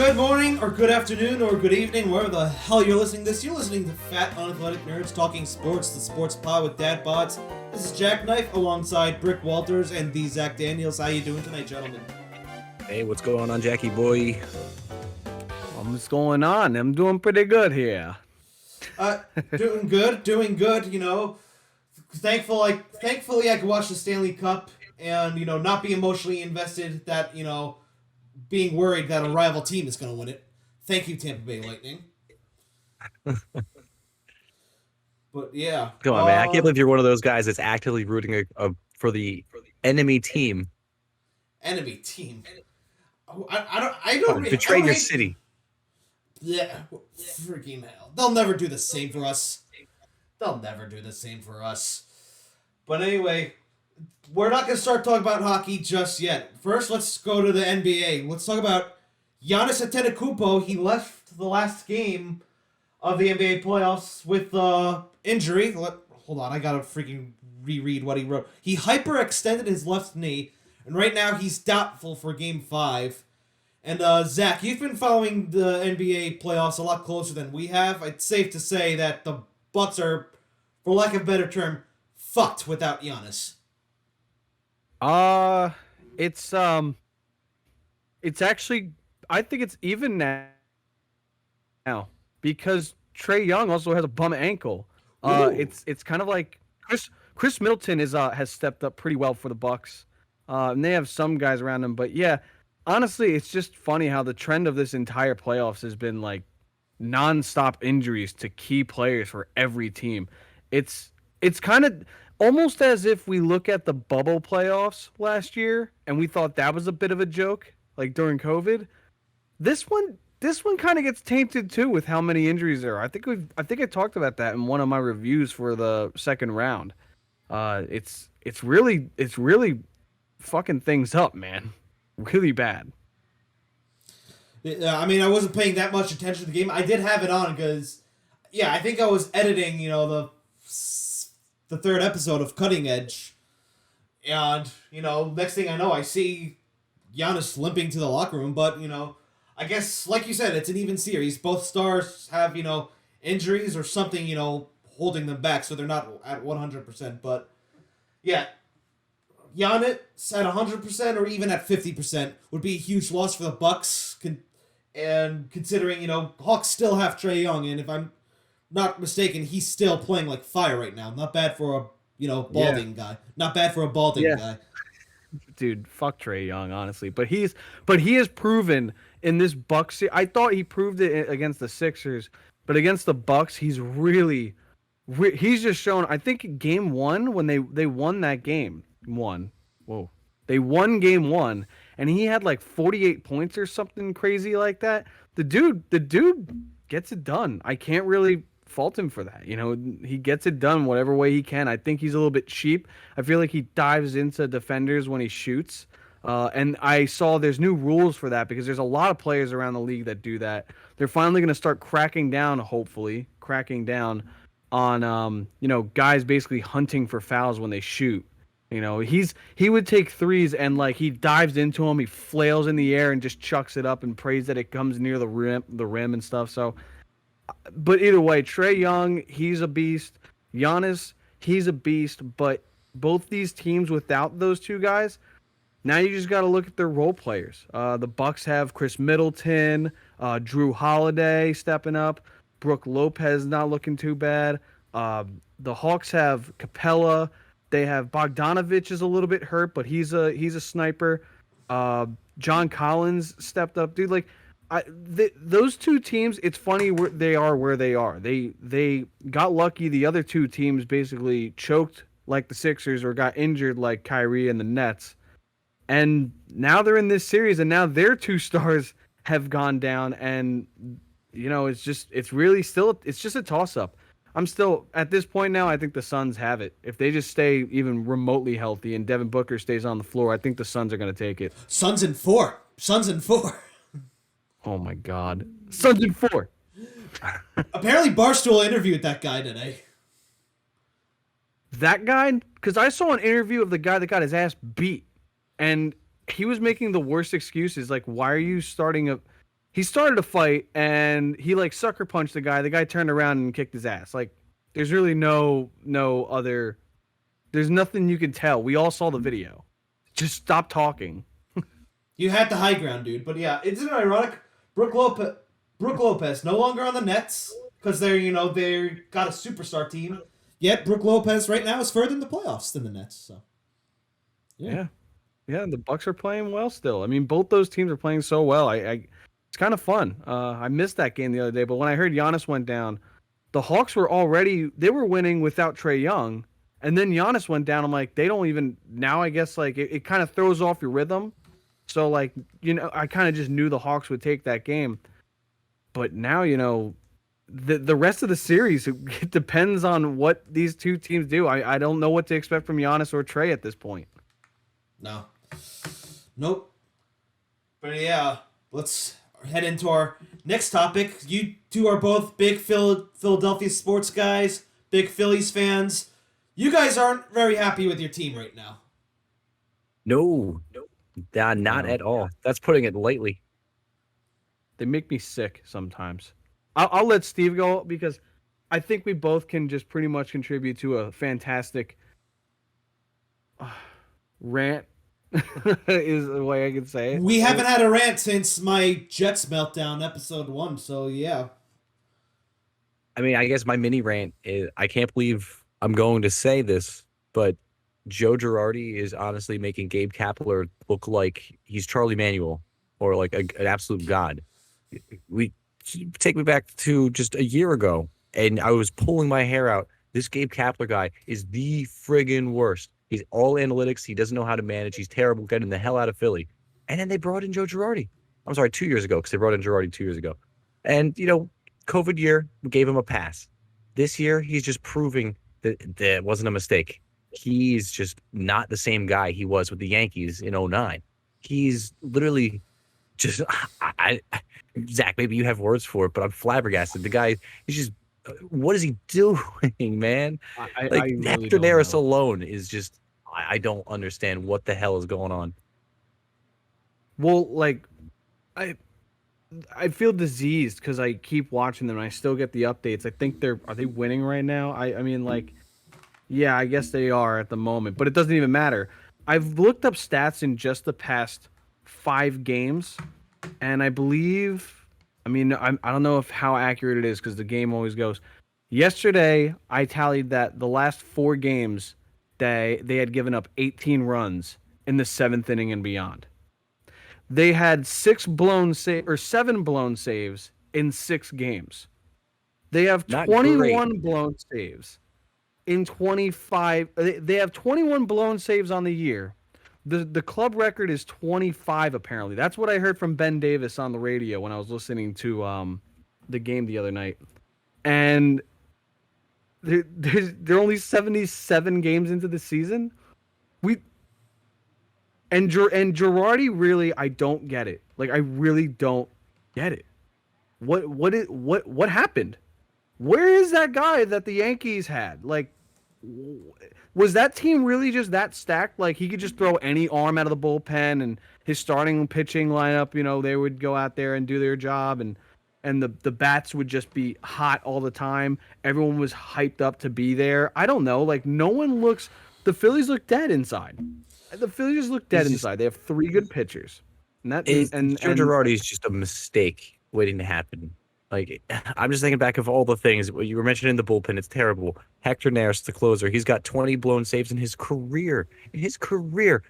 Good morning, or good afternoon, or good evening, wherever the hell you're listening to this. You're listening to Fat Unathletic Nerds Talking Sports, the Sports Pod with Dad Bods. This is JackKnife alongside Brick Walters and the Zach Danielz. How you doing tonight, gentlemen? Hey, what's going on, Jackie boy? What's going on? I'm doing pretty good here. Doing good, you know. Thankfully I could watch the Stanley Cup and, you know, not be emotionally invested that, you know, being worried that a rival team is going to win it. Thank you, Tampa Bay Lightning. But yeah. Come on, man. I can't believe you're one of those guys that's actively rooting for the enemy team. Enemy team? I don't betray your city. Yeah, freaking hell. They'll never do the same for us. But anyway, we're not going to start talking about hockey just yet. First, let's go to the NBA. Let's talk about Giannis Antetokounmpo. He left the last game of the NBA playoffs with injury. Hold on, I got to freaking reread what he wrote. He hyperextended his left knee, and right now he's doubtful for Game 5. And Zach, you've been following the NBA playoffs a lot closer than we have. It's safe to say that the Bucks are, for lack of a better term, fucked without Giannis. It's actually, I think it's even now because Trae Young also has a bum ankle. It's kind of like Chris Middleton has stepped up pretty well for the Bucks. And they have some guys around him, but yeah, honestly, it's just funny how the trend of this entire playoffs has been like nonstop injuries to key players for every team. It's kind of almost as if we look at the bubble playoffs last year and we thought that was a bit of a joke, like during COVID. This one kind of gets tainted too with how many injuries there are. I think I talked about that in one of my reviews for the second round. It's really fucking things up, man. Really bad. I mean, I wasn't paying that much attention to the game. I did have it on because, yeah, I think I was editing, you know, the third episode of Cutting Edge, and, you know, next thing I know, I see Giannis limping to the locker room, but, you know, I guess, like you said, it's an even series. Both stars have, you know, injuries or something, you know, holding them back, so they're not at 100%, but, yeah, Giannis at 100% or even at 50% would be a huge loss for the Bucks, and considering, you know, Hawks still have Trae Young, and if I'm not mistaken, he's still playing like fire right now. Not bad for a, you know, balding guy. Not bad for a balding guy. Dude, fuck Trae Young, honestly. But he has proven in this Bucks. I thought he proved it against the Sixers, but against the Bucks, he's just shown. I think Game 1 when they won that game. They won Game 1, and he had like 48 points or something crazy like that. The dude gets it done. I can't really fault him for that. You know, he gets it done whatever way he can. I think he's a little bit cheap. I feel like he dives into defenders when he shoots. And I saw there's new rules for that because there's a lot of players around the league that do that. They're finally going to start cracking down on, you know, guys basically hunting for fouls when they shoot. You know, he would take threes and like he dives into them, he flails in the air and just chucks it up and prays that it comes near the rim and stuff. So, but either way, Trae Young, he's a beast. Giannis, he's a beast. But both these teams without those two guys, now you just got to look at their role players. The Bucks have Chris Middleton, Drew Holiday stepping up, Brook Lopez not looking too bad. The Hawks have Capella. They have Bogdanovich is a little bit hurt, but he's a sniper. John Collins stepped up, dude. Like, those two teams, it's funny where they are. They got lucky. The other two teams basically choked like the Sixers or got injured like Kyrie and the Nets. And now they're in this series, and now their two stars have gone down, and you know it's just a toss up. I'm still at this point now. I think the Suns have it. If they just stay even remotely healthy and Devin Booker stays on the floor, I think the Suns are going to take it. Suns in 4. Oh my God, Suns in 4. Apparently, Barstool interviewed that guy today. That guy, because I saw an interview of the guy that got his ass beat, and he was making the worst excuses. Like, why are you starting he started a fight and he like sucker punched the guy. The guy turned around and kicked his ass. Like there's really no other. There's nothing you can tell. We all saw the video. Just stop talking. You had the high ground, dude. But yeah, isn't it ironic? Brooke Lopez no longer on the Nets because they're got a superstar team. Yet Brooke Lopez right now is further in the playoffs than the Nets. So yeah, the Bucks are playing well still. I mean, both those teams are playing so well. It's kind of fun. I missed that game the other day, but when I heard Giannis went down, the Hawks were winning without Trae Young, and then Giannis went down. I'm like, they don't even now. I guess like it kind of throws off your rhythm. So like I kind of just knew the Hawks would take that game, but now the rest of the series, it depends on what these two teams do. I don't know what to expect from Giannis or Trae at this point. No. Nope. But yeah, let's head into our next topic. You two are both big Philadelphia sports guys, big Phillies fans. You guys aren't very happy with your team right now. No, not at all. That's putting it lightly. They make me sick sometimes. I'll let Steve go because I think we both can just pretty much contribute to a fantastic rant is the way I can say it. We haven't had a rant since my Jets meltdown episode 1, so yeah. I mean, I guess my mini rant is I can't believe I'm going to say this, but Joe Girardi is honestly making Gabe Kapler look like he's Charlie Manuel or like an absolute god. Take me back to just a year ago, and I was pulling my hair out. This Gabe Kapler guy is the friggin' worst. He's all analytics. He doesn't know how to manage. He's terrible, getting the hell out of Philly. And then they brought in Joe Girardi. I'm sorry, 2 years ago, because they brought in Girardi 2 years ago. And, COVID year, we gave him a pass. This year, he's just proving that wasn't a mistake. He's just not the same guy he was with the Yankees in 2009. He's literally just Zach, maybe you have words for it, but I'm flabbergasted. The guy is just, what is he doing, man? I really Hector Santiago alone is just, I don't understand what the hell is going on. Well, like, I feel diseased because I keep watching them and I still get the updates. I think are they winning right now? I mean, like, yeah, I guess they are at the moment, but it doesn't even matter. I've looked up stats in just the past 5 games, and I believe, I mean, I don't know how accurate it is because the game always goes. Yesterday, I tallied that the last 4 games, they had given up 18 runs in the 7th inning and beyond. They had 7 blown saves in 6 games. They have 21 blown saves in 25. They have 21 blown saves on the year. The club record is 25, apparently. That's what I heard from Ben Davis on the radio when I was listening to the game the other night. And they're only 77 games into the season. And Girardi, really, I don't get it. Like, I really don't get it. What happened? Where is that guy that the Yankees had? Like, was that team really just that stacked? Like, he could just throw any arm out of the bullpen, and his starting pitching lineup, they would go out there and do their job, and the bats would just be hot all the time. Everyone was hyped up to be there. I don't know. Like, the Phillies look dead inside. The Phillies look dead inside. They have 3 good pitchers. And Joe Girardi is just a mistake waiting to happen. Like, I'm just thinking back of all the things you were mentioning. The bullpen, it's terrible. Hector Santiago, the closer, he's got 20 blown saves in his career.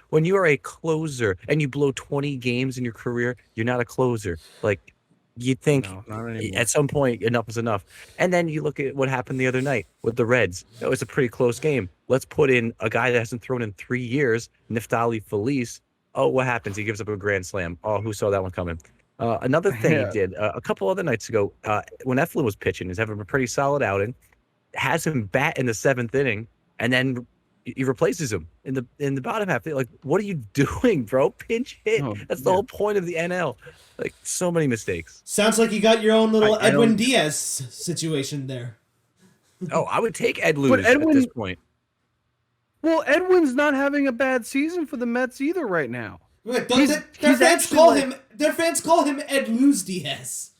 When you are a closer and you blow 20 games in your career, you're not a closer. Like, you think at some point enough is enough. And then you look at what happened the other night with the Reds. It was a pretty close game. Let's put in a guy that hasn't thrown in 3 years, Neftali Feliz. Oh, what happens? He gives up a grand slam. Oh, who saw that one coming? Another thing he did a couple other nights ago, when Eflin was pitching, he's having a pretty solid outing, has him bat in the 7th inning, and then he replaces him in the bottom half. Like, what are you doing, bro? Pinch hit. That's the whole point of the NL. Like, so many mistakes. Sounds like you got your own little Edwin Diaz situation there. Oh, I would take Ed Lewis at this point. Well, Edwin's not having a bad season for the Mets either right now. Wait, He's their fans actually call like- him. Their fans call him Ed Luz Diaz.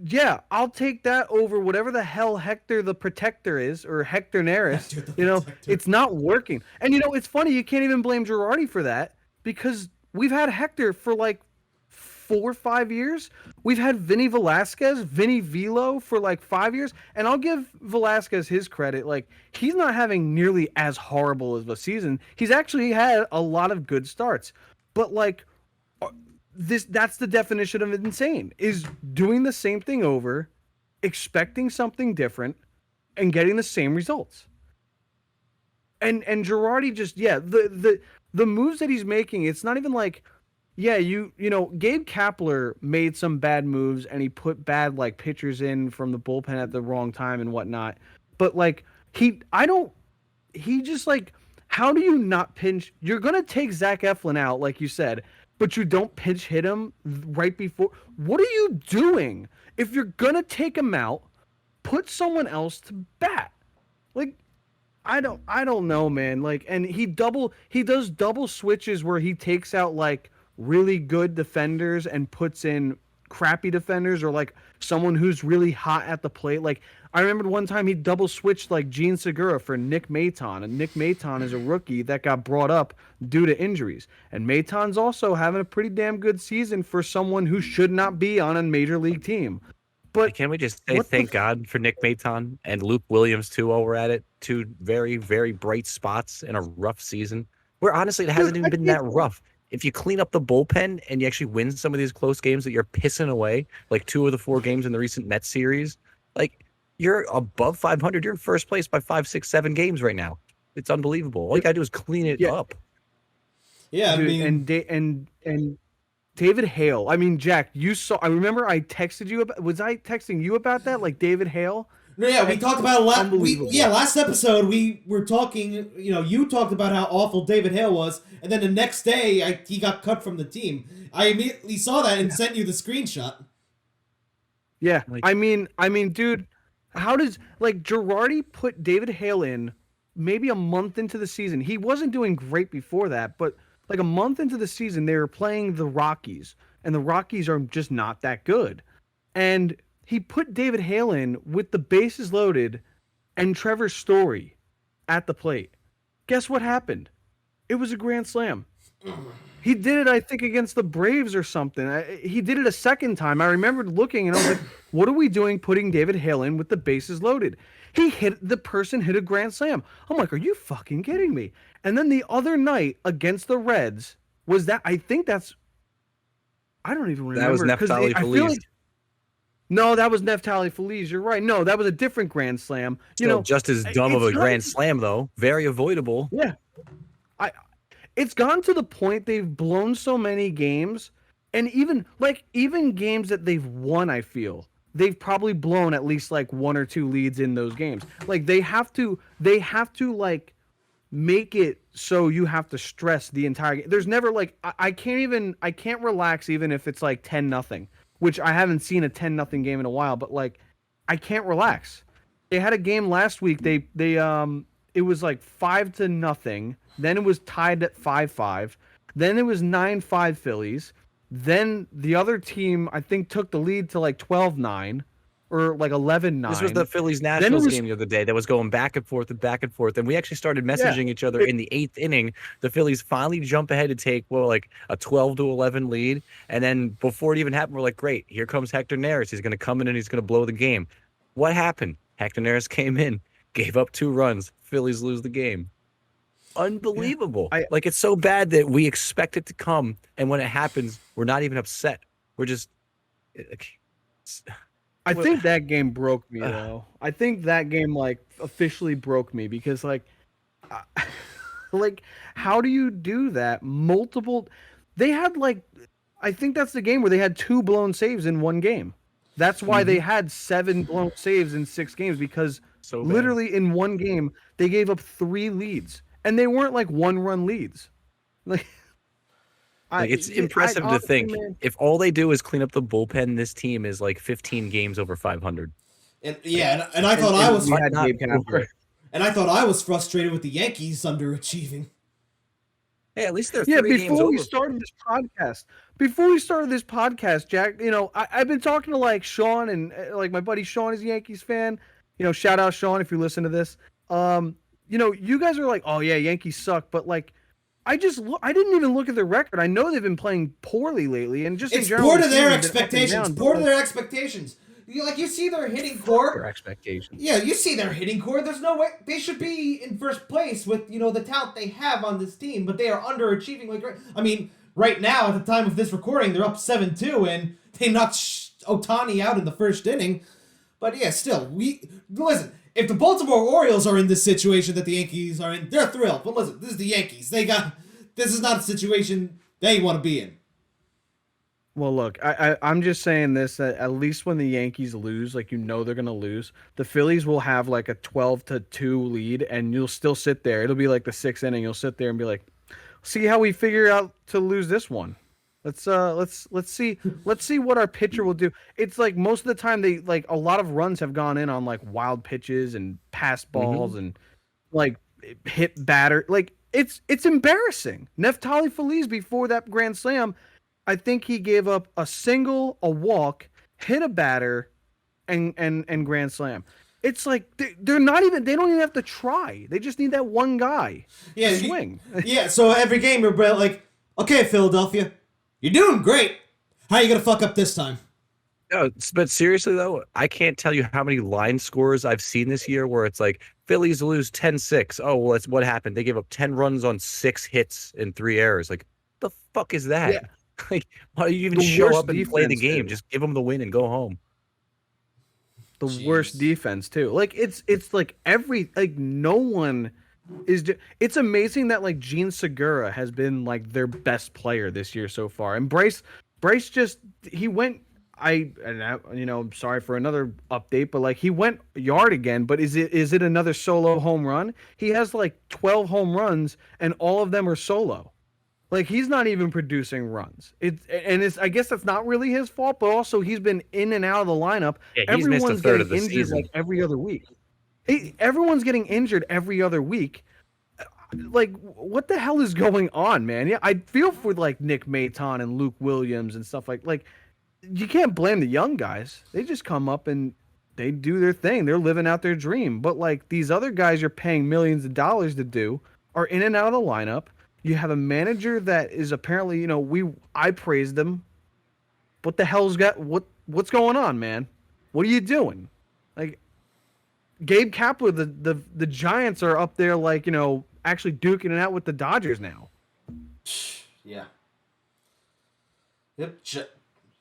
Yeah, I'll take that over whatever the hell Hector the Protector is, or Hector Neris. Hector the You know, Protector. it's not working. And you know, it's funny, you can't even blame Girardi for that, because we've had Hector for like 4 or 5 years. We've had Vinny Velo for like 5 years. And I'll give Velasquez his credit. Like, he's not having nearly as horrible of a season. He's actually had a lot of good starts. But like, that's the definition of insane, is doing the same thing over, expecting something different, and getting the same results. And Girardi just, the moves that he's making, it's not even like, you know, Gabe Kapler made some bad moves and he put bad like pitchers in from the bullpen at the wrong time and whatnot. But like, he just like, how do you not pinch? You're going to take Zach Eflin out, like you said, but you don't pinch hit him right before. What are you doing? If you're going to take him out, put someone else to bat. Like, I don't know, man. Like, and he does double switches where he takes out like really good defenders and puts in crappy defenders, or like someone who's really hot at the plate. Like, I remember one time he double switched like Gene Segura for Nick Maton, and Nick Maton is a rookie that got brought up due to injuries. And Maton's also having a pretty damn good season for someone who should not be on a major league team. But can we just say thank God for Nick Maton and Luke Williams too while we're at it? Two very, very bright spots in a rough season. Where honestly it hasn't even been that rough. If you clean up the bullpen and you actually win some of these close games that you're pissing away, like 2 of the 4 games in the recent Mets series, like you're above 500. You're in first place by 5, 6, 7 games right now. It's unbelievable. All you gotta do is clean it up. Yeah, dude, I mean, and David Hale. I mean, Jack, you saw. I remember I texted you about. Was I texting you about that? Like David Hale. no, yeah, we talked about Unbelievable. last episode we were talking. You know, you talked about how awful David Hale was, and then the next day he got cut from the team. I immediately saw that and sent you the screenshot. Yeah, I mean, dude, how does like Girardi put David Hale in maybe a month into the season? He wasn't doing great before that, but like a month into the season, they were playing the Rockies, and the Rockies are just not that good. And he put David Hale in with the bases loaded and Trevor Story at the plate. Guess what happened? It was a grand slam. He did it, I think, against the Braves or something. He did it a second time. I remembered looking and I was like, what are we doing putting David Hale in with the bases loaded? The person hit a grand slam. I'm like, are you fucking kidding me? And then the other night against the Reds was that, I think that's, I don't even remember. That was Neftali Feliz. No, that was Neftali Feliz. You're right. No, that was a different grand slam. Still just as dumb of a grand slam, though. Very avoidable. Yeah. It's gone to the point they've blown so many games, and even games that they've won, I feel they've probably blown at least like 1 or 2 leads in those games. Like they have to like make it so you have to stress the entire game. There's never like I can't relax even if it's like 10-0, which I haven't seen a 10-0 game in a while, but like I can't relax. They had a game last week. They it was like 5-0. Then it was tied at 5-5. Then it was 9-5 Phillies. Then the other team, I think, took the lead to like 12-9 or like 11-9. This was the Phillies Nationals game the other day that was going back and forth and back and forth. And we actually started messaging each other in the 8th inning. The Phillies finally jump ahead to take, like a 12-11 lead. And then before it even happened, we're like, great, here comes Hector Neris. He's going to come in and he's going to blow the game. What happened? Hector Neris came in, gave up 2 runs. Phillies lose the game. Unbelievable. Yeah, like it's so bad that we expect it to come, and when it happens, we're not even upset. We're just. I think that game broke me though. I think that game like officially broke me because like how do you do that? They had like, I think that's the game where they had 2 blown saves in one game. That's why they had 7 blown saves in 6 games, because literally in one game they gave up 3 leads. And they weren't like 1-run leads. It's impressive to think if all they do is clean up the bullpen, this team is like 15 games over 500. And I thought I was frustrated with the Yankees underachieving. Hey, at least they're Yeah, 3 games over. before we started this podcast, Jack, I've been talking to like Sean and like my buddy Sean is a Yankees fan. Shout out Sean if you listen to this. You guys are like, oh yeah, Yankees suck, but like, I didn't even look at their record. I know they've been playing poorly lately, and just It's in general, poor to the their season's been up and expectations. down, Poor but, to their expectations. You see their hitting core. Their expectations. Yeah, you see their hitting core. There's no way they should be in first place with the talent they have on this team, but they are underachieving. Right now at the time of this recording, they're up 7-2, and they knocked Ohtani out in the first inning. But yeah, still, listen. If the Baltimore Orioles are in this situation that the Yankees are in, they're thrilled. But listen, this is the Yankees. This is not a situation they want to be in. Well, look, I'm just saying this, that at least when the Yankees lose, like, they're going to lose, the Phillies will have like a 12-2 lead, and you'll still sit there. It'll be like the 6th inning. You'll sit there and be like, see how we figure out to lose this one. Let's see what our pitcher will do. It's like most of the time they like a lot of runs have gone in on like wild pitches and pass balls and like hit batter. Like it's embarrassing. Neftali Feliz before that grand slam, I think he gave up a single, a walk, hit a batter, and grand slam. It's like they're not even. They don't even have to try. They just need that one guy to swing. Yeah. So every game you're like, okay, Philadelphia, you're doing great. How are you gonna fuck up this time? No, but seriously though, I can't tell you how many line scores I've seen this year where it's like Phillies lose 10-6. Oh, well, that's what happened. They gave up 10 runs on 6 hits and 3 errors. Like, the fuck is that? Yeah. Like, why do you even The show worst up and play the defense, game? too. Just give them the win and go home. The worst defense too. Like it's like no one is. It's amazing that like Gene Segura has been like their best player this year so far, and Bryce just he went. I'm sorry for another update, but like he went yard again. But is it another solo home run? He has like 12 home runs, and all of them are solo. Like he's not even producing runs. I guess that's not really his fault, but also he's been in and out of the lineup. Yeah, he's missed a third of the injured season. like every other week. Everyone's getting injured every other week. Like what the hell is going on, man? Yeah, I feel for like Nick Maton and Luke Williams and stuff like you can't blame the young guys. They just come up and they do their thing. They're living out their dream. But like these other guys you're paying millions of dollars to do are in and out of the lineup. You have a manager that is apparently, I praised them. What the hell's what's going on, man? What are you doing? Like Gabe Kapler, the Giants are up there like, actually duking it out with the Dodgers now. Yeah. Yep.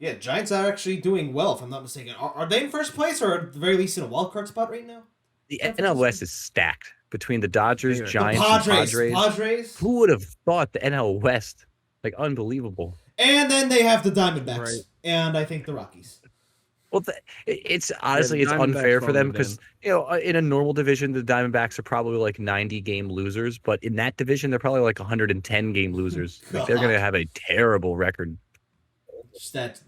Yeah, Giants are actually doing well, if I'm not mistaken. Are they in first place or at the very least in a wild card spot right now? The NL West is stacked between the Dodgers, Giants, the and Padres. Who would have thought the NL West? Like, unbelievable. And then they have the Diamondbacks. Right. And I think the Rockies. Well, it's honestly, the it's unfair Diamondbacks for them won't because, in a normal division, the Diamondbacks are probably like 90-game losers. But in that division, they're probably like 110-game losers. Like, they're going to have a terrible record. That's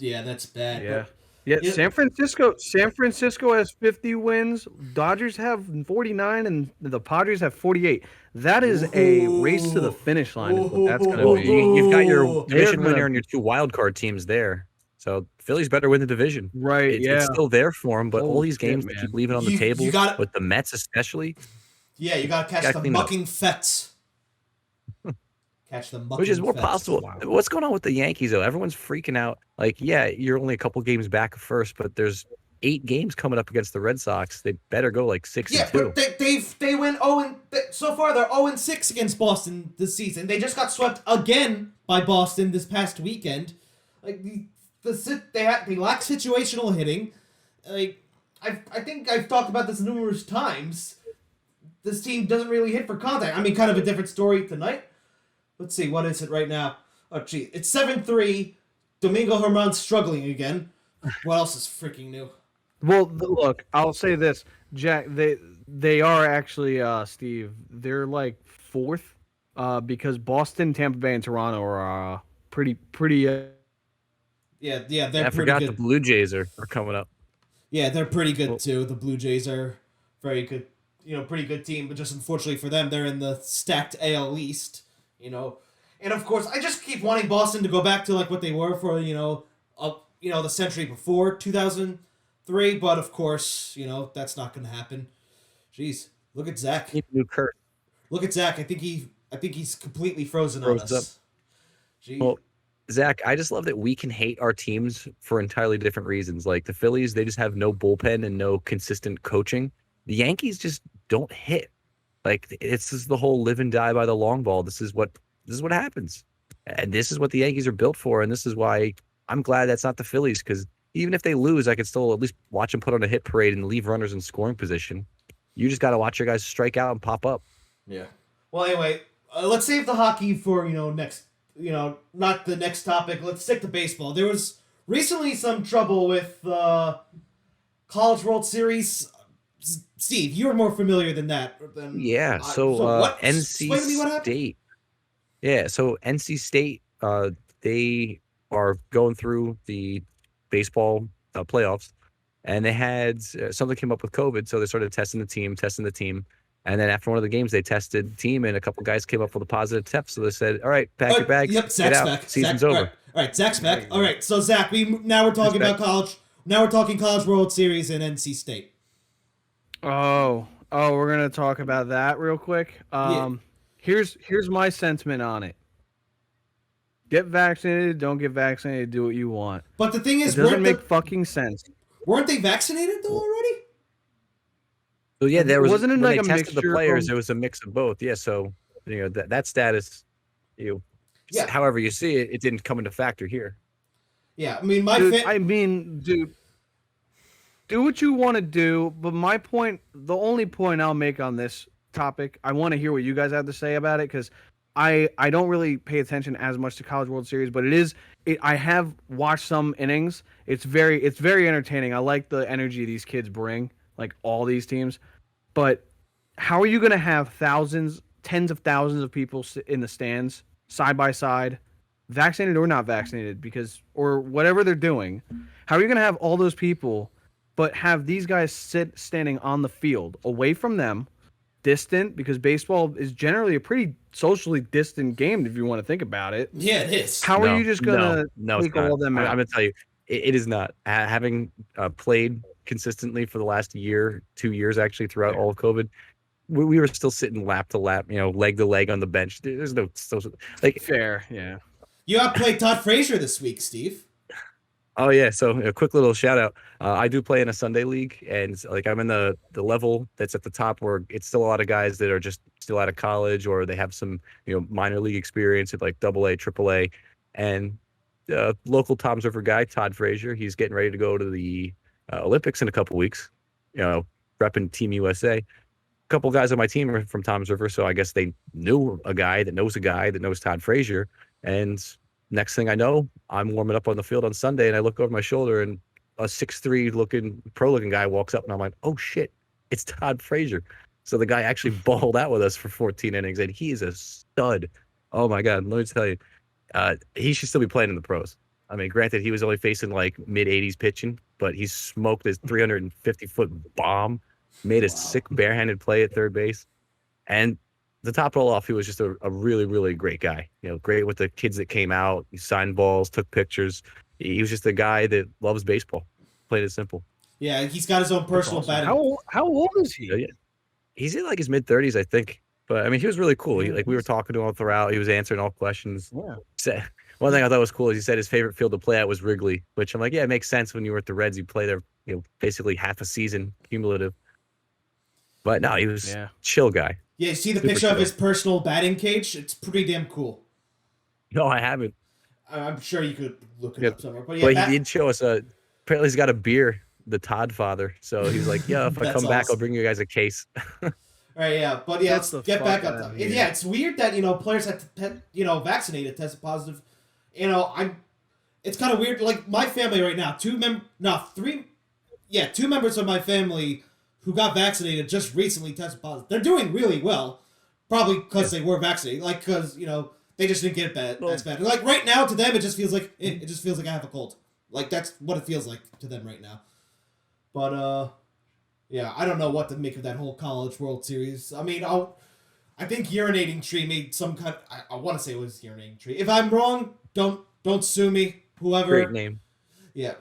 bad. Yeah. But, Yeah, San Francisco has 50 wins. Dodgers have 49, and the Padres have 48. That is a race to the finish line. Is what that's going to be. You've got your division gonna- winner and your 2 wildcard teams there. So Phillies better win the division. Right? It's still there for them, but all Holy these games shit, they man. keep leaving on the You table, gotta- with the Mets especially. Yeah, you got to catch Gotta the clean it up. mucking Fets. Catch the mucking Which is more Fets. possible. Wow. What's going on with the Yankees, though? Everyone's freaking out. Like, yeah, you're only a couple games back first, but there's 8 games coming up against the Red Sox. They better go like 6-2. Yeah, but they went 0 so far they're 0-6 against Boston this season. They just got swept again by Boston this past weekend. Like they lack situational hitting. Like I think I've talked about this numerous times. This team doesn't really hit for contact. I mean, kind of a different story tonight. Let's see, what is it right now? Oh, gee, it's 7-3. Domingo Germán's struggling again. What else is freaking new? Well, look, I'll say this, Jack. They are actually, Steve. They're like 4th, because Boston, Tampa Bay, and Toronto are pretty. Yeah, they're I pretty forgot good. the Blue Jays are coming up. Yeah, they're pretty good too. The Blue Jays are very good. Pretty good team, but just unfortunately for them, they're in the stacked AL East. And And of course, I just keep wanting Boston to go back to like what they were for the century before 2003. But of course, that's not going to happen. Jeez, look at Zach. New Kurt Look at Zach. I think he's completely frozen on froze us. up. Jeez. Well, Zach, I just love that we can hate our teams for entirely different reasons. Like the Phillies, they just have no bullpen and no consistent coaching. The Yankees just don't hit. Like it's just the whole live and die by the long ball. This is what happens, and this is what the Yankees are built for. And this is why I'm glad that's not the Phillies, because even if they lose, I could still at least watch them put on a hit parade and leave runners in scoring position. You just got to watch your guys strike out and pop up. Yeah. Well, anyway, let's save the hockey for next. Not the next topic. Let's stick to baseball. There was recently some trouble with the College World Series. Steve, you're more familiar than that. Yeah. Explain to me what happened. State. Yeah. So NC State, they are going through the baseball playoffs, and they had something came up with COVID, so they started testing the team. And then after one of the games, they tested the team, and a couple guys came up with a positive test. So they said, "All right, pack your bags, Yep, get Zach's out. back. Season's over." All right, Zach's back. All right, so Zach, we're talking about college. Now we're talking College World Series and NC State. Oh, we're gonna talk about that real quick. Here's my sentiment on it. Get vaccinated, don't get vaccinated, do what you want. But the thing is, it doesn't make fucking sense. Weren't they vaccinated though already? So yeah, there wasn't it when like they a tested the mixture players, from... there was a mix of both. Yeah, so that status, Yeah. however you see it, it didn't come into factor here. Yeah, I mean dude, do what you want to do, but the only point I'll make on this topic, I want to hear what you guys have to say about it, because I don't really pay attention as much to College World Series, but I have watched some innings. It's very entertaining. I like the energy these kids bring, like all these teams. But how are you going to have tens of thousands of people in the stands side by side, vaccinated or not vaccinated, or whatever they're doing? How are you going to have all those people, but have these guys standing on the field away from them, distant, because baseball is generally a pretty socially distant game if you want to think about it. Yeah, it is. How are you just gonna take all of them out? I'm gonna tell you, it is not. Having played consistently for the last 2 years actually throughout all of COVID, we were still sitting lap to lap, leg to leg on the bench. There's no social fair. Yeah. You outplayed Todd Frazier this week, Steve. Oh yeah, so a quick little shout out. I do play in a Sunday league, and I'm in the level that's at the top where it's still a lot of guys that are just still out of college, or they have some minor league experience at like AA, AAA, and local Toms River guy Todd Frazier, he's getting ready to go to the Olympics in a couple weeks. Repping Team USA. A couple guys on my team are from Toms River, so I guess they knew a guy that knows Todd Frazier, and next thing I know, I'm warming up on the field on Sunday, and I look over my shoulder, and a 6'3" pro-looking guy walks up, and I'm like, oh shit, it's Todd Frazier. So the guy actually balled out with us for 14 innings, and he is a stud. Oh my God, let me tell you, he should still be playing in the pros. I mean, granted, he was only facing like mid-80s pitching, but he smoked his 350-foot bomb, made a sick barehanded play at third base, and the top roll off, he was just a really, really great guy. Great with the kids that came out. He signed balls, took pictures. He was just a guy that loves baseball. Played it simple. Yeah, he's got his own personal batting. How old is he? Yeah. He's in like his mid-30s, I think. But I mean, he was really cool. We were talking to him all throughout. He was answering all questions. Yeah. One thing I thought was cool is he said his favorite field to play at was Wrigley, which I'm like, yeah, it makes sense. When you were at the Reds, you play there, basically half a season cumulative. But no, he was chill guy. Yeah, you see the picture of his personal batting cage? It's pretty damn cool. No, I haven't. I'm sure you could look it up somewhere. But yeah, he did show us apparently he's got a beer, the Todd father. So he's like, yeah, if I come back, I'll bring you guys a case. All right, yeah. But yeah, let's get back up. Yeah, it's weird that, players have to, vaccinated, tested positive. It's kind of weird. Like, my family right now, two members of my family who got vaccinated just recently tested positive. They're doing really well, probably because they were vaccinated. Like, because they just didn't get it as bad. Like right now, to them, it just feels like I have a cold. Like that's what it feels like to them right now. But yeah, I don't know what to make of that whole College World Series. I mean, I think Urinating Tree made some kind. I want to say it was Urinating Tree. If I'm wrong, don't sue me. Whoever. Great name. Yeah,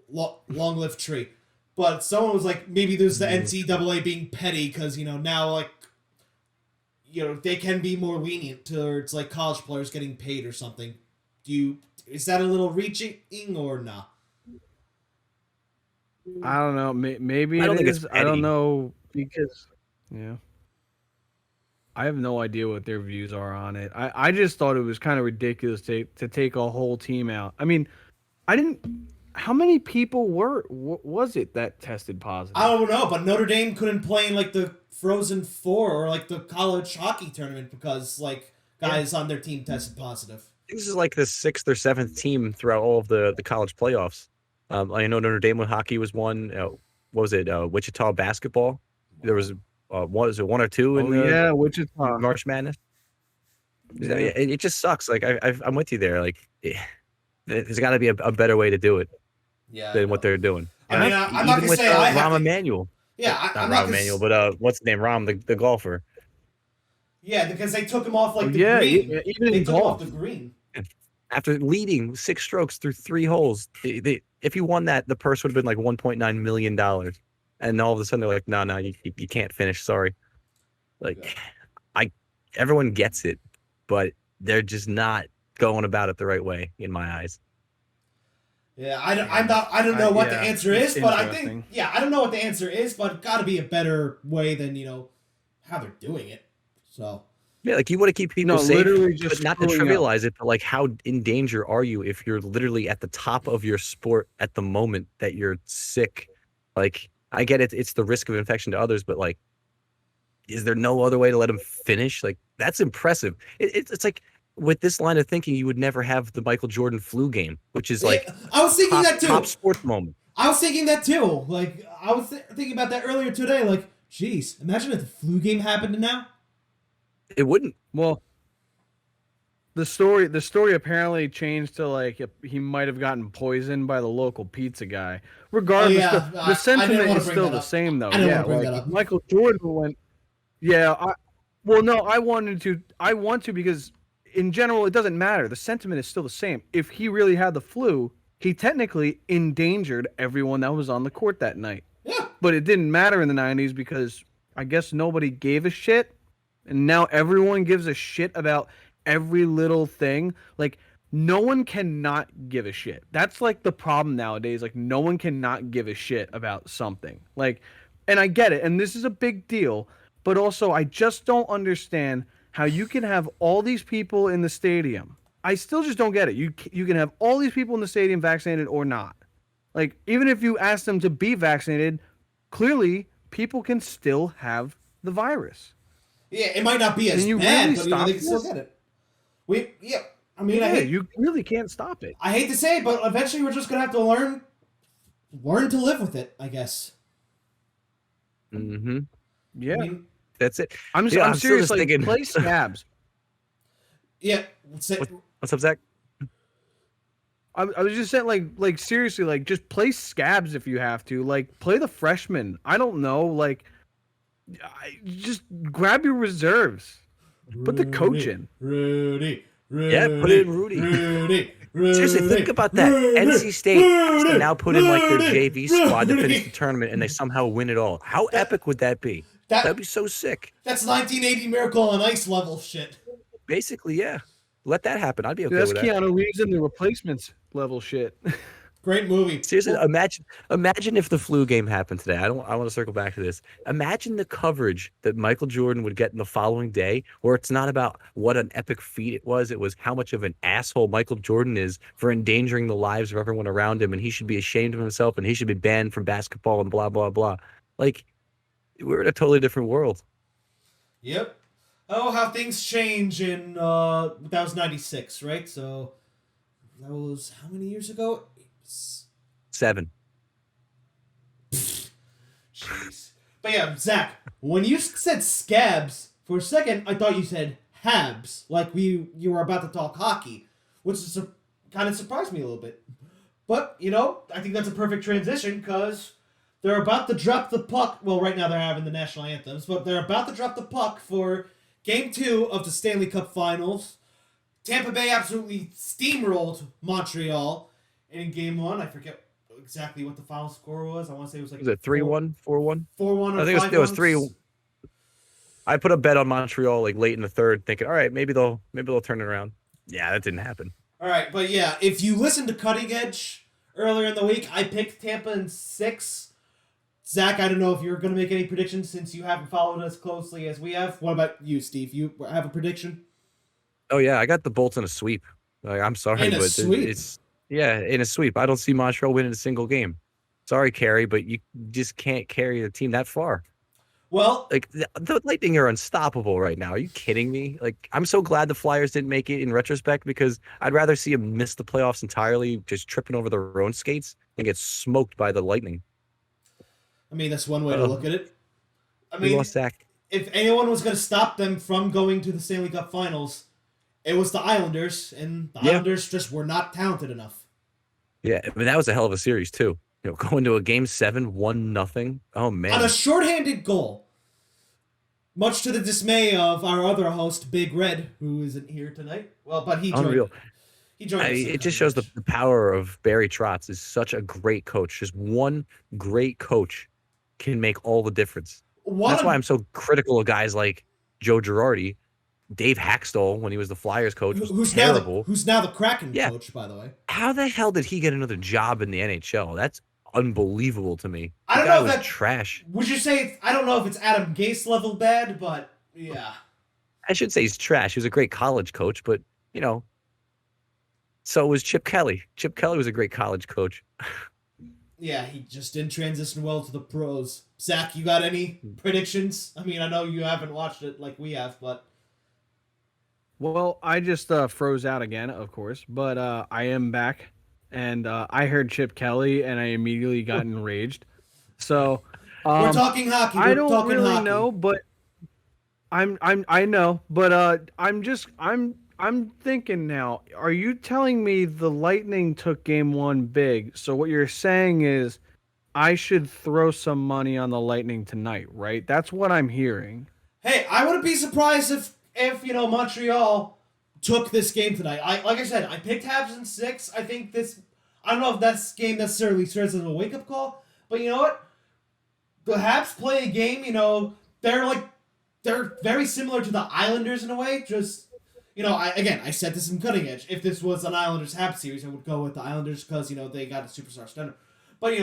long live Tree. But someone was like, maybe there's the NCAA being petty because now like they can be more lenient towards like college players getting paid or something. Is that a little reaching or nah? I don't know. Maybe I don't it think is. it's I don't petty. know because I have no idea what their views are on it. I just thought it was kind of ridiculous to take a whole team out. I mean, I didn't. How many people was it that tested positive? I don't know, but Notre Dame couldn't play in like the Frozen Four or like the college hockey tournament because like guys on their team tested positive. This is like the 6th or 7th team throughout all of the college playoffs. I know Notre Dame with hockey was one. What was it? Wichita basketball. There was was it 1 or 2 in the Wichita March Madness? Yeah. It just sucks. Like I'm with you there. Like there's got to be a better way to do it than what they're doing. I mean, I'm not gonna say I have Rahm to. Emanuel. Yeah, Not Rahm Emanuel, but what's his name? Rahm, the golfer. Yeah, because they took him off like the yeah, green. yeah, even They in took him off golf. the green. After leading 6 strokes through 3 holes, if you won that, the purse would have been like $1.9 million. And all of a sudden they're like, no, you can't finish. Sorry. Like, everyone gets it, but they're just not going about it the right way in my eyes. Yeah, I don't know what the answer is, but I think I don't know what the answer is, but got to be a better way than how they're doing it. So. Yeah, like you want to keep people safe, literally just but not to trivialize it. But like, how in danger are you if you're literally at the top of your sport at the moment that you're sick? Like, I get it; it's the risk of infection to others, but like, is there no other way to let him finish? Like, that's impressive. It's like with this line of thinking, you would never have the Michael Jordan flu game, which is like I was thinking that too. Top sports moment. I was thinking that too. Like I was thinking about that earlier today. Like, geez, imagine if the flu game happened now. It wouldn't. Well, the story apparently changed to like he might have gotten poisoned by the local pizza guy. Regardless, the sentiment is still the same though. Yeah, like Michael Jordan went. Yeah, I want to because in general it doesn't matter. The sentiment is still the same. If he really had the flu, he technically endangered everyone that was on the court that night. Yeah. But it didn't matter in the 90s because I guess nobody gave a shit. And now everyone gives a shit about every little thing. Like, no one cannot give a shit. That's like the problem nowadays. Like, no one cannot give a shit about something. Like, and I get it. And this is a big deal. But also, I just don't understand how you can have all these people in the stadium. I still just don't get it. You can have all these people in the stadium vaccinated or not. Like, even if you ask them to be vaccinated, clearly people can still have the virus. Yeah, it might not be as bad, but they can still get it. You really can't stop it. I hate to say it, but eventually we're just gonna have to learn to live with it, I guess. Mm-hmm. Yeah, that's it. I'm serious. Like, thinking... play scabs. Yeah. What's up, Zach? I was just saying, like seriously, like just play scabs if you have to. Like, play the freshmen. I don't know, like. Just grab your reserves. Put the coach in. Rudy. Yeah, put in Rudy. Seriously, think about that. NC State has to now put in like their JV squad to finish the tournament, and they somehow win it all. How epic would that be? That'd be so sick. That's 1980 Miracle on Ice level shit. Basically, yeah. Let that happen. I'd be okay with that. That's Keanu Reeves in the Replacements level shit. Great movie. Seriously, imagine if the flu game happened today. I want to circle back to this. Imagine the coverage that Michael Jordan would get in the following day, where it's not about what an epic feat it was how much of an asshole Michael Jordan is for endangering the lives of everyone around him, and he should be ashamed of himself, and he should be banned from basketball, and blah blah blah. Like, we're in a totally different world. Yep. Oh, how things change in that was 96, right? So that was how many years ago? 7. Jeez. But yeah, Zach, when you said scabs, for a second I thought you said habs, like you were about to talk hockey, which is kind of surprised me a little bit. But, I think that's a perfect transition because they're about to drop the puck. Well, right now they're having the national anthems, but they're about to drop the puck for Game 2 of the Stanley Cup Finals. Tampa Bay absolutely steamrolled Montreal. And in Game 1, I forget exactly what the final score was. I want to say it was like... Was it 3-1, 4-1? 4-1 or 5-1? I think it was 3. I put a bet on Montreal like late in the third, thinking, all right, maybe they'll turn it around. Yeah, that didn't happen. All right, but yeah, if you listen to Cutting Edge earlier in the week, I picked Tampa in 6. Zach, I don't know if you're going to make any predictions since you haven't followed us closely as we have. What about you, Steve? You have a prediction? Oh yeah, I got the Bolts in a sweep. Like, I'm sorry, In a but sweep? it's in a sweep. I don't see Montreal winning a single game. Sorry, Carey, but you just can't carry the team that far. Well, Like the Lightning are unstoppable right now. Are you kidding me? Like, I'm so glad the Flyers didn't make it in retrospect because I'd rather see them miss the playoffs entirely, just tripping over their own skates, and get smoked by the Lightning. I mean, that's one way to look at it. I We mean, lost Zach. if anyone was going to stop them from going to the Stanley Cup Finals, it was the Islanders, and the Islanders just were not talented enough. Yeah, I mean, that was a hell of a series too. You know, going to a Game 7, 1-0. Oh man, On a shorthanded goal. Much to the dismay of our other host, Big Red, who isn't here tonight. Well, but he joined. unreal. He joined us. It just shows the power of Barry Trotz is such a great coach. Just one great coach can make all the difference. That's why I'm so critical of guys like Joe Girardi, Dave Haxtell when he was the Flyers coach was terrible. Who's now the Kraken coach, by the way. How the hell did he get another job in the NHL? That's unbelievable to me. I don't know if that's trash. Would you say I don't know if it's Adam Gase level bad, but yeah. I should say he's trash. He was a great college coach, but you know, so was Chip Kelly. Chip Kelly was a great college coach. Yeah, he just didn't transition well to the pros. Zach, you got any predictions? I mean, I know you haven't watched it like we have, but... Well, I just froze out again, of course, but I am back, and I heard Chip Kelly, and I immediately got enraged. So we're talking hockey. I don't really know, but I know, but I'm thinking now. Are you telling me the Lightning took Game 1 big? So what you're saying is I should throw some money on the Lightning tonight, right? That's what I'm hearing. Hey, I wouldn't be surprised if Montreal took this game tonight. Like I said, I picked Habs in 6. I think this. I don't know if this game necessarily serves as a wake up call, but you know what? The Habs play a game. You know, they're very similar to the Islanders in a way. Just I said this in Cutting Edge. If this was an Islanders Habs series, I would go with the Islanders because they got a superstar stunner. But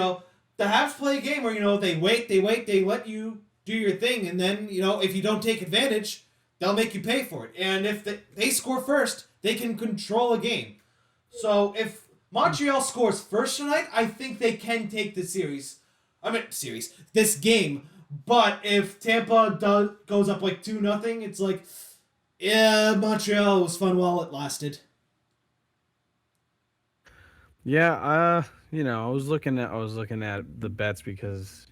the Habs play a game where they wait, they let you do your thing, and then if you don't take advantage, they'll make you pay for it. And if they score first, they can control a game. So if Montreal scores first tonight, I think they can take the this game. But if Tampa goes up like 2-0, it's like, yeah, Montreal was fun while it lasted. Yeah, I was looking at the bets because,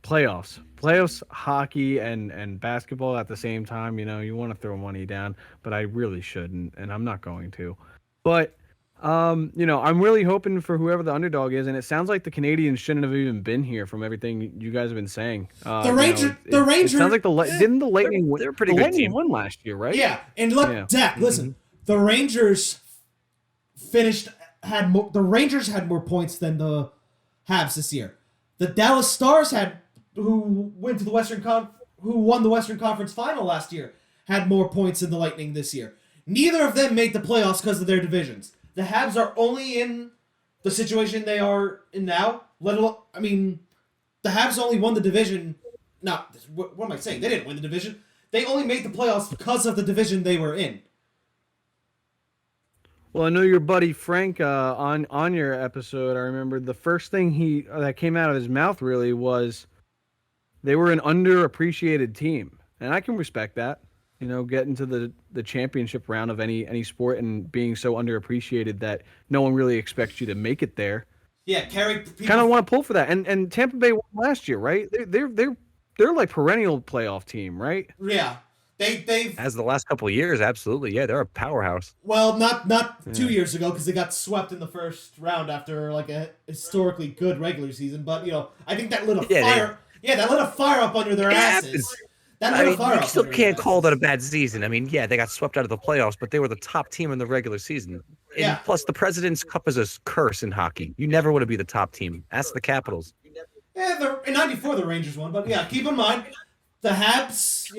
playoffs, hockey and basketball at the same time, you want to throw money down, but I really shouldn't, and I'm not going to. But I'm really hoping for whoever the underdog is, and it sounds like the Canadiens shouldn't have even been here from everything you guys have been saying. The Rangers. It sounds like didn't the Lightning win? They're a pretty the good Lightning team. won last year, right? Yeah, and look, Zach, listen, the Rangers had more points than the Habs this year. The Dallas Stars who won the Western Conference Final last year, had more points than the Lightning this year. Neither of them made the playoffs because of their divisions. The Habs are only in the situation they are in now. The Habs only won the division. No, what am I saying? They didn't win the division. They only made the playoffs because of the division they were in. Well, I know your buddy Frank on your episode. I remember the first thing that came out of his mouth really was they were an underappreciated team, and I can respect that. Getting to the championship round of any sport and being so underappreciated that no one really expects you to make it there. Yeah, kind of want to pull for that. And Tampa Bay won last year, right? They're like perennial playoff team, right? Yeah. They've as the last couple of years, absolutely. Yeah, they're a powerhouse. Well, not 2 years ago because they got swept in the first round after like a historically good regular season. But I think that lit a fire. That lit a fire up under their asses. I mean, you still can't call that a bad season. I mean, yeah, they got swept out of the playoffs, but they were the top team in the regular season. And plus, the President's Cup is a curse in hockey. You never want to be the top team. Ask the Capitals. Yeah, in '94 the Rangers won, but yeah, keep in mind the Habs.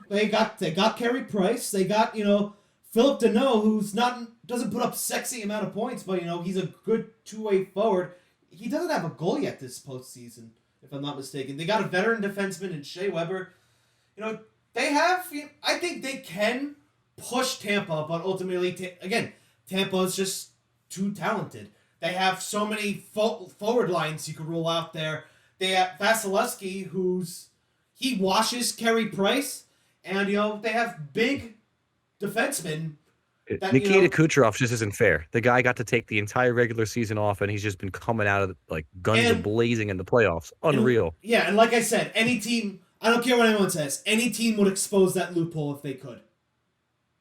They got Carey Price. They got Philip Deneau, who's doesn't put up sexy amount of points, but he's a good two-way forward. He doesn't have a goal yet this postseason, if I'm not mistaken. They got a veteran defenseman in Shea Weber. They have. I think they can push Tampa, but ultimately, again, Tampa is just too talented. They have so many forward lines you could roll out there. They have Vasilevsky, he washes Carey Price, and they have big defensemen. Nikita Kucherov just isn't fair. The guy got to take the entire regular season off, and he's just been coming out of like guns a-blazing in the playoffs. Unreal. And like I said, any team, I don't care what anyone says, any team would expose that loophole if they could.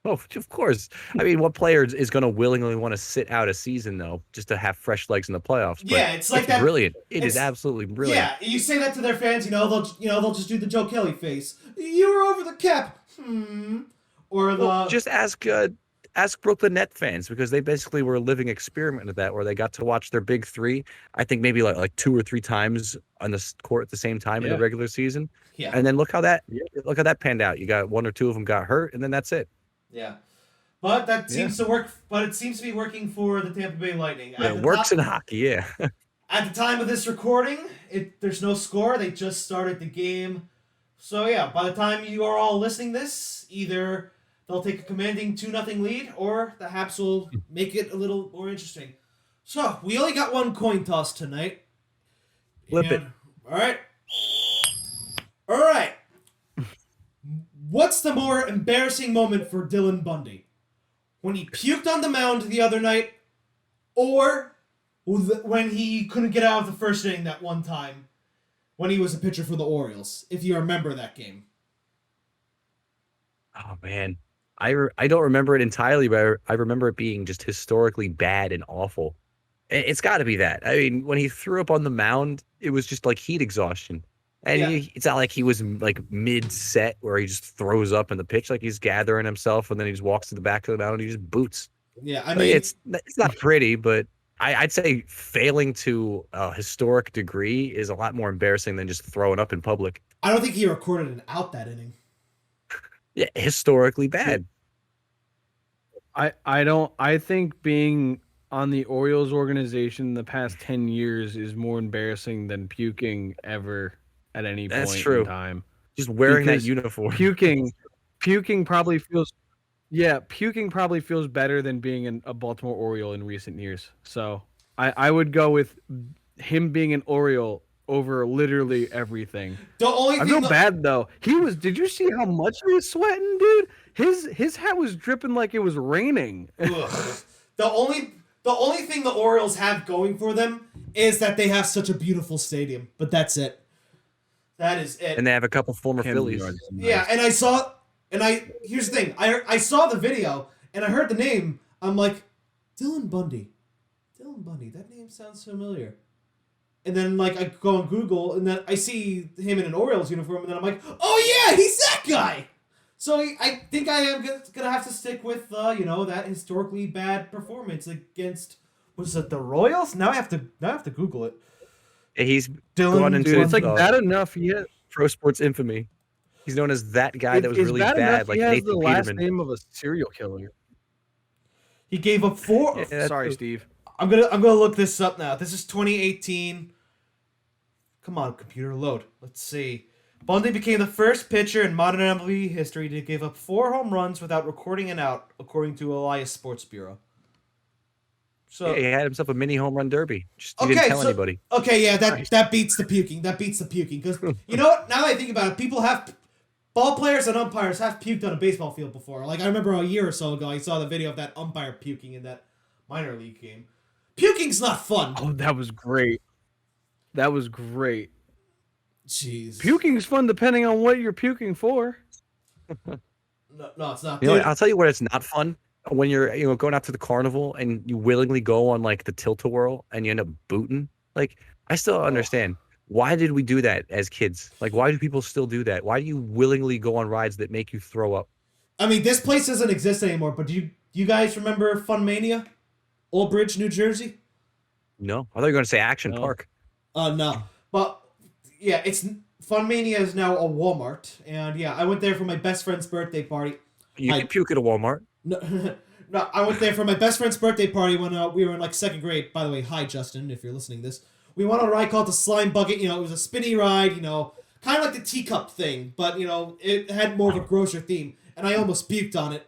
Oh, of course. I mean, what player is going to willingly want to sit out a season, though, just to have fresh legs in the playoffs? But it's like that. Brilliant. It's absolutely brilliant. Yeah, you say that to their fans, they'll just do the Joe Kelly face. You were over the cap. Or just ask Brooklyn Net fans, because they basically were a living experiment of that, where they got to watch their big three, I think maybe like 2 or 3 times on the court at the same time in the regular season. Yeah. And then look how that panned out. You got 1 or 2 of them got hurt, and then that's it. Yeah. But that seems to work. But it seems to be working for the Tampa Bay Lightning. It works in hockey, yeah. At the time of this recording, there's no score. They just started the game. So yeah, by the time you are all listening this, either they'll take a commanding 2-0 lead, or the Habs will make it a little more interesting. So we only got one coin toss tonight. Flip it. All right. What's the more embarrassing moment for Dylan Bundy? When he puked on the mound the other night, or when he couldn't get out of the first inning that one time when he was a pitcher for the Orioles, if you remember that game? Oh, man. I don't remember it entirely, but I remember it being just historically bad and awful. It's got to be that. I mean, when he threw up on the mound, it was just like heat exhaustion. And it's not like he was like mid-set where he just throws up in the pitch, like he's gathering himself, and then he just walks to the back of the mound and he just boots. Yeah, I mean, it's not pretty, but I'd say failing to a historic degree is a lot more embarrassing than just throwing up in public. I don't think he recorded an out that inning. Yeah, historically bad. I think being on the Orioles organization the past 10 years is more embarrassing than puking ever at any point in time. Just wearing that uniform. Puking probably feels better than being a Baltimore Oriole in recent years. So I would go with him being an Oriole over literally everything. I feel bad though. Did you see how much he was sweating, dude? His hat was dripping like it was raining. The only thing the Orioles have going for them is that they have such a beautiful stadium, but that's it. That is it. And they have a couple former Phillies. Yeah, and here's the thing. I saw the video and I heard the name. I'm like, Dylan Bundy. That name sounds familiar. And then I go on Google and then I see him in an Orioles uniform and then I'm like, oh yeah, he's that guy. So I think I am gonna have to stick with that historically bad performance against, was it the Royals? Now I have to Google it. He's Dylan, gone into it's like bad enough. Yeah, pro sports infamy. He's known as that guy that was really bad, like Nathan Peterman. The last name of a serial killer. He gave up 4. Sorry, Steve. I'm gonna look this up now. This is 2018. Come on, computer, load. Let's see. Bundy became the first pitcher in modern MLB history to give up 4 home runs without recording an out, according to Elias Sports Bureau. So he had himself a mini home run derby. He didn't tell anybody. Okay, yeah, that beats the puking. Because you know what? Now that I think about it, ball players and umpires have puked on a baseball field before. Like I remember a year or so ago, I saw the video of that umpire puking in that minor league game. Puking's not fun. Oh, that was great. Jeez. Puking's fun depending on what you're puking for. No, it's not. I'll tell you what, it's not fun. When you're going out to the carnival and you willingly go on like the tilt-a-whirl and you end up booting. Like, I still understand. Why did we do that as kids? Like, why do people still do that? Why do you willingly go on rides that make you throw up? I mean, this place doesn't exist anymore, but do you guys remember Fun Mania? Old Bridge, New Jersey? No, I thought you were going to say Action Park. No. But, yeah, Fun Mania is now a Walmart. And, yeah, I went there for my best friend's birthday party. You can puke at a Walmart. No, no, I went there for my best friend's birthday party when we were in, like, 2nd grade. By the way, hi, Justin, if you're listening to this. We went on a ride called the Slime Bucket. You know, it was a spinny ride, you know, kind of like the teacup thing. But, you know, it had more of a grocer theme. And I almost puked on it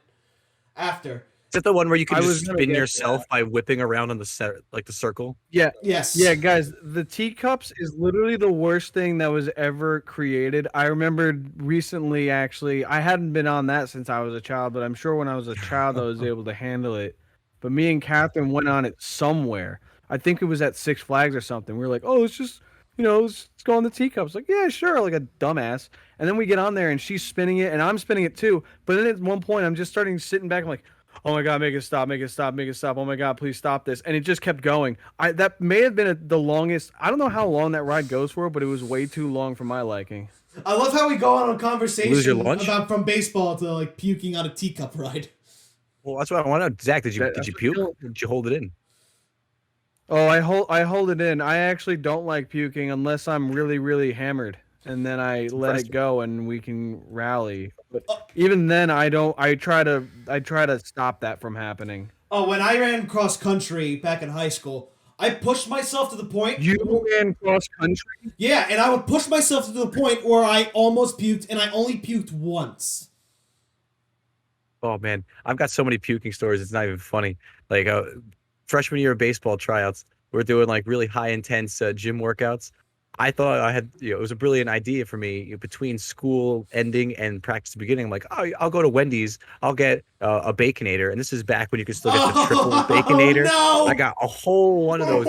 after. Is that the one where you can just spin get yourself that. by whipping around on the circle? Yeah. Yes. Yeah, guys, the teacups is literally the worst thing that was ever created. I remembered recently, actually, I hadn't been on that since I was a child, but I'm sure when I was a child I was able to handle it. But me and Catherine went on it somewhere. I think it was at Six Flags or something. We were like, oh, let's just, let's go on the teacups. Like, yeah, sure, like a dumbass. And then we get on there and she's spinning it and I'm spinning it too. But then at one point I'm just sitting back. I'm like, oh my God, make it stop, make it stop, make it stop. Oh my God, please stop this. And it just kept going. That may have been the longest. I don't know how long that ride goes for, but it was way too long for my liking. I love how we go on a Lose your conversation lunch? about from baseball to like puking on a teacup ride. Well, that's what I want to know. Zach, did you That's puke? what- Did you hold it in? Oh, I hold it in. I actually don't like puking unless I'm really, really hammered. And then I let it go and we can rally. But even then I don't. I try to stop that from happening. Oh, when I ran cross country back in high school, I pushed myself to the point. You ran cross country? Yeah, and I would push myself to the point where I almost puked, and I only puked once. Oh man, I've got so many puking stories. It's not even funny. Like freshman year of baseball tryouts, we're doing like really high intense gym workouts. I thought I had, it was a brilliant idea for me between school ending and practice beginning. I'm like, oh, I'll go to Wendy's. I'll get a Baconator. And this is back when you could still get the triple Baconator. No! I got a whole one of those,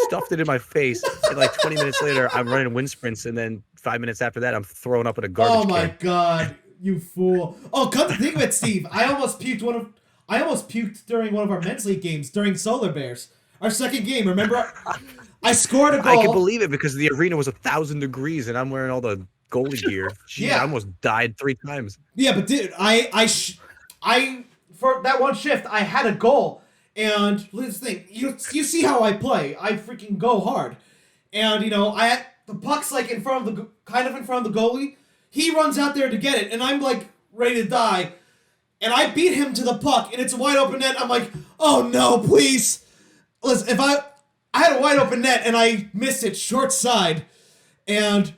stuffed it in my face. And like 20 minutes later, I'm running wind sprints. And then 5 minutes after that, I'm throwing up in a garbage Oh my can. God, you fool! Oh, come to think of it, Steve, I almost puked during one of our men's league games during Solar Bears. Our second game, remember? I scored a goal. I can believe it because the arena was 1,000 degrees and I'm wearing all the goalie gear. Gee, Yeah. I almost died 3 times. Yeah, but dude, I for that one shift, I had a goal, and this thing, you see how I play? I freaking go hard, and I had the puck's like in front of the goalie. He runs out there to get it, and I'm like ready to die, and I beat him to the puck, and it's a wide open net. I'm like, oh no, please, listen, if I had a wide open net and I missed it short side, and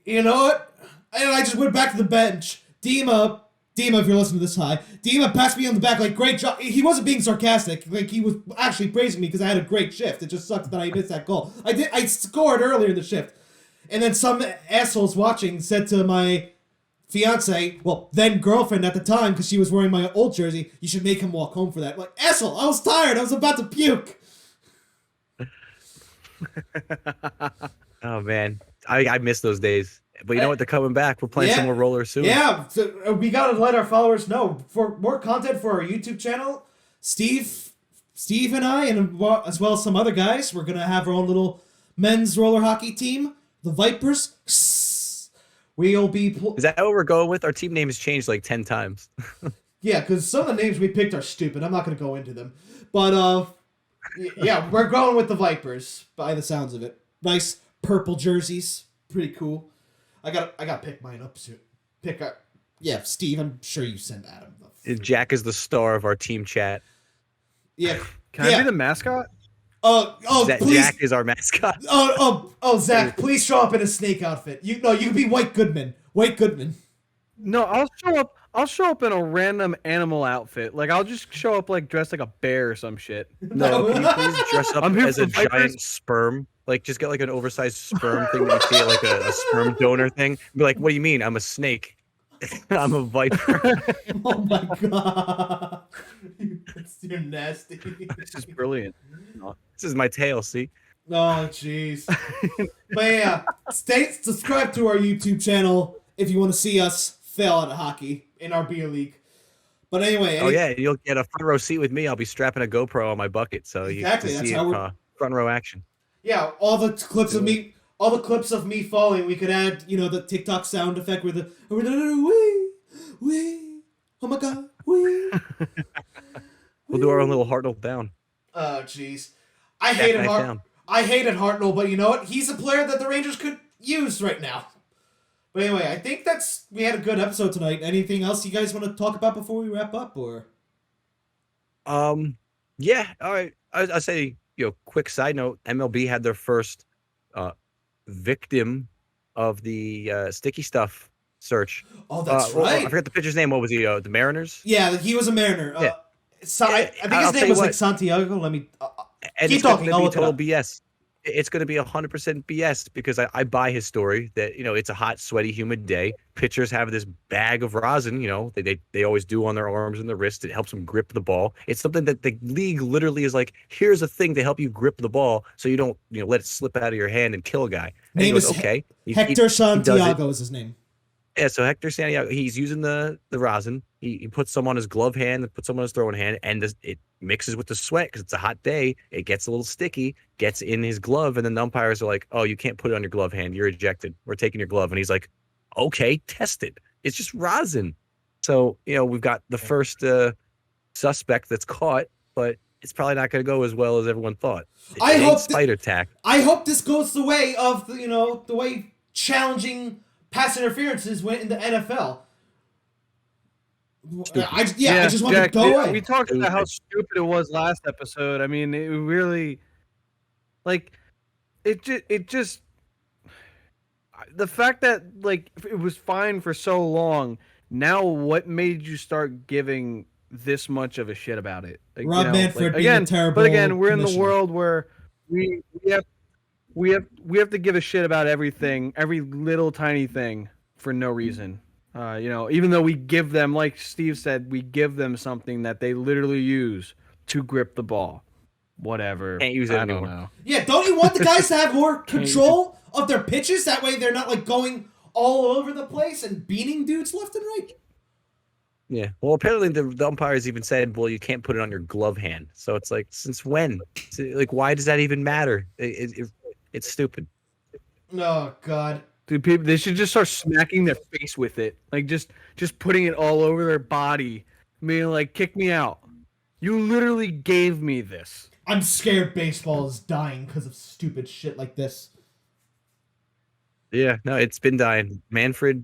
you know what? And I just went back to the bench. Dima, if you're listening to this, hi. Dima passed me on the back like, great job. He wasn't being sarcastic. Like, he was actually praising me because I had a great shift. It just sucks that I missed that goal. I scored earlier in the shift. And then some assholes watching said to my fiance, well, then girlfriend at the time, because she was wearing my old jersey, you should make him walk home for that. I'm like, asshole, I was tired. I was about to puke. Oh man, I miss those days. But you know what? They're coming back. We're playing some more rollers soon. Yeah, so we gotta let our followers know. For more content for our YouTube channel, Steve and I, and as well as some other guys, we're gonna have our own little men's roller hockey team, the Vipers. We'll be. Is that what we're going with? Our team name has changed like 10 times. Yeah, because some of the names we picked are stupid. I'm not gonna go into them, but yeah, we're going with the Vipers by the sounds of it. Nice purple jerseys, pretty cool. I got pick mine up soon. Yeah, Steve. I'm sure you sent Adam. Jack is the star of our team chat. Yeah. Can I be the mascot? Please. Jack is our mascot. Zach, please show up in a snake outfit. You can be White Goodman. White Goodman. No, I'll show up in a random animal outfit. Like I'll just show up like dressed like a bear or some shit. No, can you please dress up I'm here as a for Vipers. giant sperm? Like just get like an oversized sperm thing that you see at like a sperm donor thing. Be like, what do you mean? I'm a snake. I'm a viper. Oh my God. You're nasty. This is brilliant. This is my tail, see? Oh, jeez. But yeah, subscribe to our YouTube channel if you want to see us fail at hockey in our beer league. But anyway. Oh yeah, you'll get a front row seat with me. I'll be strapping a GoPro on my bucket, so you get to Exactly, see that's how front row action. Yeah, all the clips of me. all the clips of me falling, we could add, the TikTok sound effect with the wee, oh my god, wee. We'll do our own little Hartnell down. Oh, jeez. I hated Hartnell, but you know what? He's a player that the Rangers could use right now. But anyway, I think we had a good episode tonight. Anything else you guys want to talk about before we wrap up, or? Yeah. All right. I say, quick side note: MLB had their first victim of the sticky stuff search. Oh, that's right. I forgot the pitcher's name. What was he? The Mariners. Yeah, he was a Mariner. Yeah. I think his name was like Santiago. Let me keep talking. I'll look it up. BS. It's going to be 100% BS because I buy his story that, it's a hot, sweaty, humid day. Pitchers have this bag of rosin, they always do on their arms and their wrist. It helps them grip the ball. It's something that the league literally is like, here's a thing to help you grip the ball so you don't, let it slip out of your hand and kill a guy. And name is okay. Hector Santiago is his name. Yeah, so Hector Santiago, he's using the rosin. He puts some on his glove hand, puts some on his throwing hand, and it mixes with the sweat because it's a hot day. It gets a little sticky, gets in his glove, and then the umpires are like, oh, you can't put it on your glove hand. You're ejected. We're taking your glove. And he's like, okay, test it. It's just rosin. So, we've got the first suspect that's caught, but it's probably not going to go as well as everyone thought. I hope spider tack. I hope this goes the way of, the way challenging pass interferences went in the NFL. I just want to go away. We talked about how stupid it was last episode. I mean, it really, it just, the fact that it was fine for so long. Now, what made you start giving this much of a shit about it? Rob Manfred being a terrible. But again, we're in the world where we have to give a shit about everything, every little tiny thing for no reason. Even though we give them, like Steve said, we give them something that they literally use to grip the ball. Whatever. Can't use it I anymore. don't know. Yeah, don't you want the guys to have more control of their pitches? That way they're not going all over the place and beating dudes left and right. Yeah. Well, apparently the umpires even said, well, you can't put it on your glove hand. So it's like, since when? Why does that even matter? It's stupid. Oh, God. Dude, people, they should just start smacking their face with it. Just putting it all over their body. Being kick me out. You literally gave me this. I'm scared baseball is dying because of stupid shit like this. Yeah, no, it's been dying. Manfred,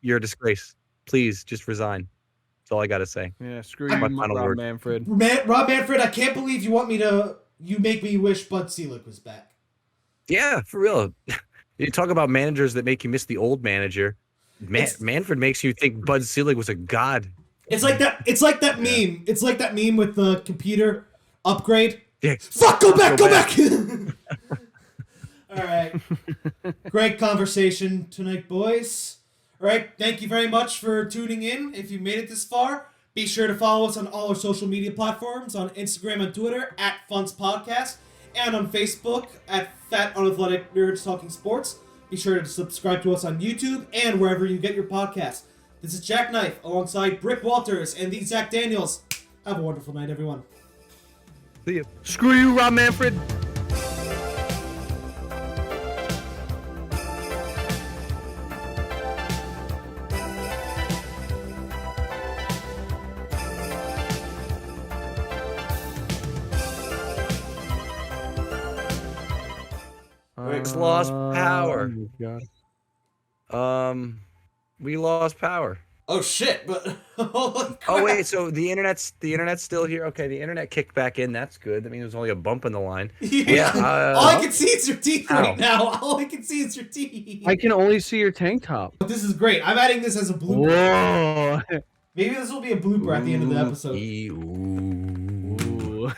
you're a disgrace. Please, just resign. That's all I got to say. Yeah, screw you, Rob Manfred. Rob Manfred, I can't believe you make me wish Bud Selig was back. Yeah, for real. You talk about managers that make you miss the old manager. Manfred makes you think Bud Selig was a god. It's like that. It's like that meme. It's like that meme with the computer upgrade. Yeah. Fuck! Go back! All right. Great conversation tonight, boys. All right. Thank you very much for tuning in. If you made it this far, be sure to follow us on all our social media platforms on Instagram and Twitter at FUNTS Podcast. And on Facebook at Fat Unathletic Nerds Talking Sports. Be sure to subscribe to us on YouTube and wherever you get your podcasts. This is JackKnife alongside Brick Walters and the Zach Danielz. Have a wonderful night, everyone. See ya. Screw you, Rob Manfred. Rick's lost power. Oh my God. We lost power. Oh shit! But oh wait, so the internet's still here. Okay, the internet kicked back in. That's good. That means there's only a bump in the line. Yeah. All I can see is your teeth right now. All I can see is your teeth. I can only see your tank top. This is great. I'm adding this as a blooper. Whoa. Maybe this will be a blooper at the end of the episode. Ooh.